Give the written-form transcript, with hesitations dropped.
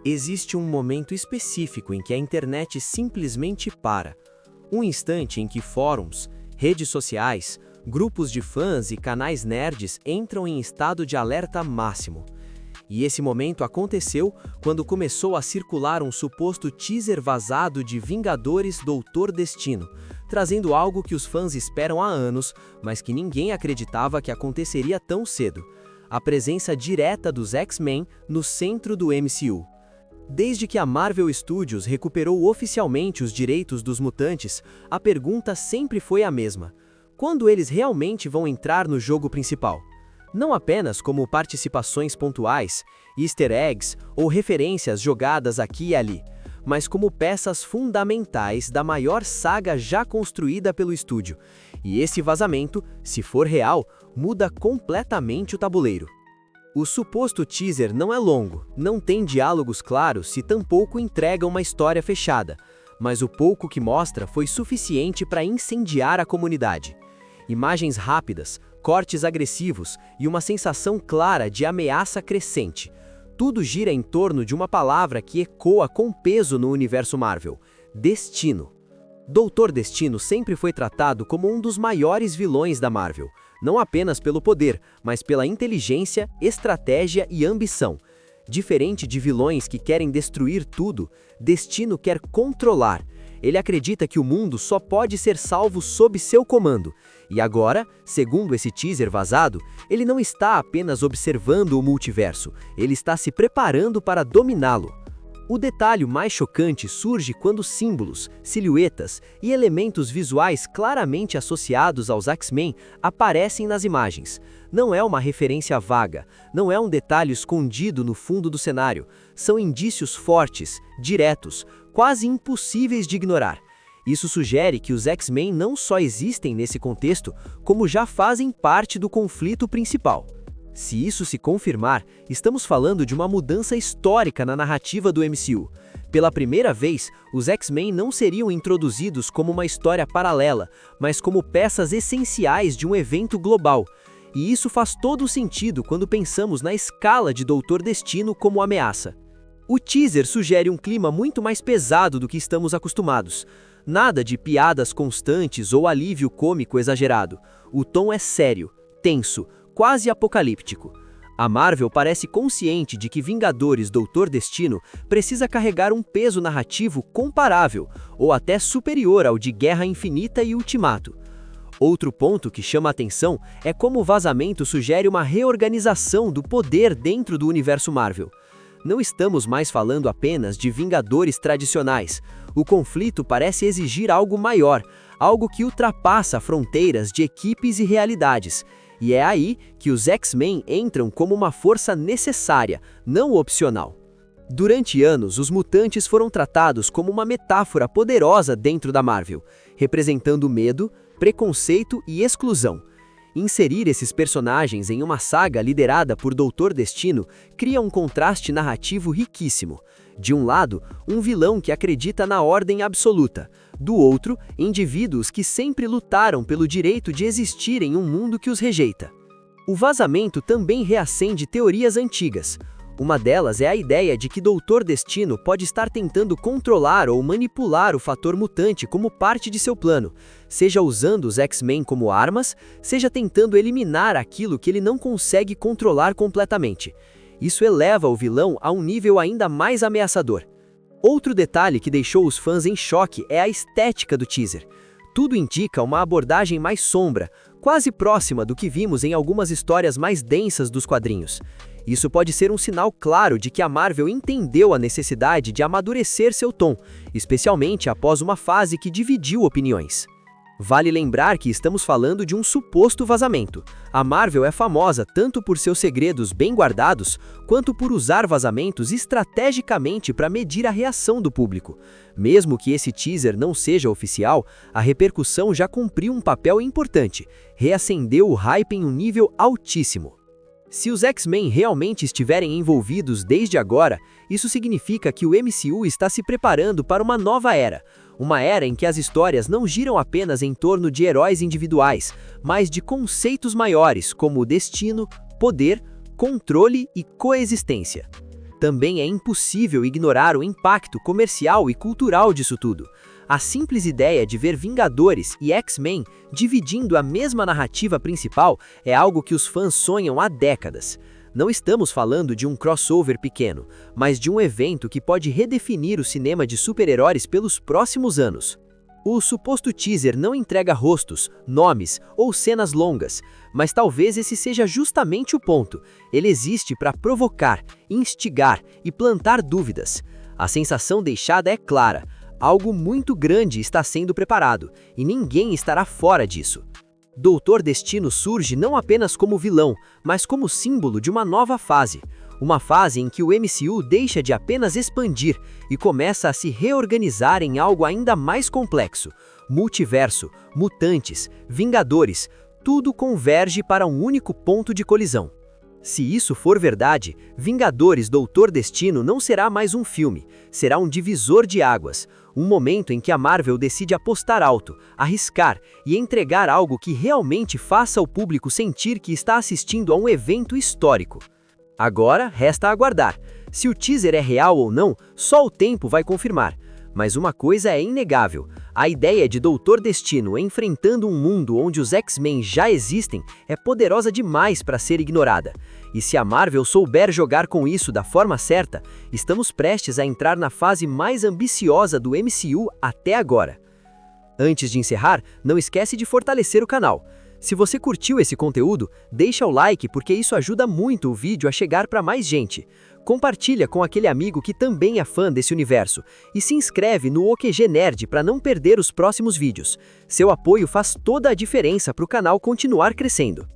Existe um momento específico em que a internet simplesmente para. Um instante em que fóruns, redes sociais, grupos de fãs e canais nerds entram em estado de alerta máximo. E esse momento aconteceu quando começou a circular um suposto teaser vazado de Vingadores Doutor Destino, trazendo algo que os fãs esperam há anos, mas que ninguém acreditava que aconteceria tão cedo: a presença direta dos X-Men no centro do MCU. Desde que a Marvel Studios recuperou oficialmente os direitos dos mutantes, a pergunta sempre foi a mesma: quando eles realmente vão entrar no jogo principal? Não apenas como participações pontuais, easter eggs ou referências jogadas aqui e ali, mas como peças fundamentais da maior saga já construída pelo estúdio. E esse vazamento, se for real, muda completamente o tabuleiro. O suposto teaser não é longo, não tem diálogos claros e tampouco entrega uma história fechada, mas o pouco que mostra foi suficiente para incendiar a comunidade. Imagens rápidas, cortes agressivos e uma sensação clara de ameaça crescente. Tudo gira em torno de uma palavra que ecoa com peso no universo Marvel: Destino. Doutor Destino sempre foi tratado como um dos maiores vilões da Marvel, não apenas pelo poder, mas pela inteligência, estratégia e ambição. Diferente de vilões que querem destruir tudo, Destino quer controlar. Ele acredita que o mundo só pode ser salvo sob seu comando. E agora, segundo esse teaser vazado, ele não está apenas observando o multiverso, ele está se preparando para dominá-lo. O detalhe mais chocante surge quando símbolos, silhuetas e elementos visuais claramente associados aos X-Men aparecem nas imagens. Não é uma referência vaga, não é um detalhe escondido no fundo do cenário. São indícios fortes, diretos, quase impossíveis de ignorar. Isso sugere que os X-Men não só existem nesse contexto, como já fazem parte do conflito principal. Se isso se confirmar, estamos falando de uma mudança histórica na narrativa do MCU. Pela primeira vez, os X-Men não seriam introduzidos como uma história paralela, mas como peças essenciais de um evento global. E isso faz todo sentido quando pensamos na escala de Doutor Destino como ameaça. O teaser sugere um clima muito mais pesado do que estamos acostumados. Nada de piadas constantes ou alívio cômico exagerado. O tom é sério, tenso, quase apocalíptico. A Marvel parece consciente de que Vingadores Doutor Destino precisa carregar um peso narrativo comparável, ou até superior ao de Guerra Infinita e Ultimato. Outro ponto que chama a atenção é como o vazamento sugere uma reorganização do poder dentro do universo Marvel. Não estamos mais falando apenas de Vingadores tradicionais. O conflito parece exigir algo maior, algo que ultrapassa fronteiras de equipes e realidades. E é aí que os X-Men entram como uma força necessária, não opcional. Durante anos, os mutantes foram tratados como uma metáfora poderosa dentro da Marvel, representando medo, preconceito e exclusão. Inserir esses personagens em uma saga liderada por Doutor Destino cria um contraste narrativo riquíssimo. De um lado, um vilão que acredita na ordem absoluta. Do outro, indivíduos que sempre lutaram pelo direito de existir em um mundo que os rejeita. O vazamento também reacende teorias antigas. Uma delas é a ideia de que Doutor Destino pode estar tentando controlar ou manipular o fator mutante como parte de seu plano, seja usando os X-Men como armas, seja tentando eliminar aquilo que ele não consegue controlar completamente. Isso eleva o vilão a um nível ainda mais ameaçador. Outro detalhe que deixou os fãs em choque é a estética do teaser. Tudo indica uma abordagem mais sombra, quase próxima do que vimos em algumas histórias mais densas dos quadrinhos. Isso pode ser um sinal claro de que a Marvel entendeu a necessidade de amadurecer seu tom, especialmente após uma fase que dividiu opiniões. Vale lembrar que estamos falando de um suposto vazamento. A Marvel é famosa tanto por seus segredos bem guardados, quanto por usar vazamentos estrategicamente para medir a reação do público. Mesmo que esse teaser não seja oficial, a repercussão já cumpriu um papel importante, reacendeu o hype em um nível altíssimo. Se os X-Men realmente estiverem envolvidos desde agora, isso significa que o MCU está se preparando para uma nova era. Uma era em que as histórias não giram apenas em torno de heróis individuais, mas de conceitos maiores como destino, poder, controle e coexistência. Também é impossível ignorar o impacto comercial e cultural disso tudo. A simples ideia de ver Vingadores e X-Men dividindo a mesma narrativa principal é algo que os fãs sonham há décadas. Não estamos falando de um crossover pequeno, mas de um evento que pode redefinir o cinema de super-heróis pelos próximos anos. O suposto teaser não entrega rostos, nomes ou cenas longas, mas talvez esse seja justamente o ponto. Ele existe para provocar, instigar e plantar dúvidas. A sensação deixada é clara: algo muito grande está sendo preparado, e ninguém estará fora disso. Doutor Destino surge não apenas como vilão, mas como símbolo de uma nova fase. Uma fase em que o MCU deixa de apenas expandir e começa a se reorganizar em algo ainda mais complexo. Multiverso, mutantes, vingadores, tudo converge para um único ponto de colisão. Se isso for verdade, Vingadores Doutor Destino não será mais um filme, será um divisor de águas, um momento em que a Marvel decide apostar alto, arriscar e entregar algo que realmente faça o público sentir que está assistindo a um evento histórico. Agora, resta aguardar. Se o teaser é real ou não, só o tempo vai confirmar. Mas uma coisa é inegável: a ideia de Doutor Destino enfrentando um mundo onde os X-Men já existem é poderosa demais para ser ignorada. E se a Marvel souber jogar com isso da forma certa, estamos prestes a entrar na fase mais ambiciosa do MCU até agora. Antes de encerrar, não esquece de fortalecer o canal. Se você curtiu esse conteúdo, deixa o like porque isso ajuda muito o vídeo a chegar para mais gente. Compartilha com aquele amigo que também é fã desse universo e se inscreve no OQG Nerd para não perder os próximos vídeos. Seu apoio faz toda a diferença para o canal continuar crescendo.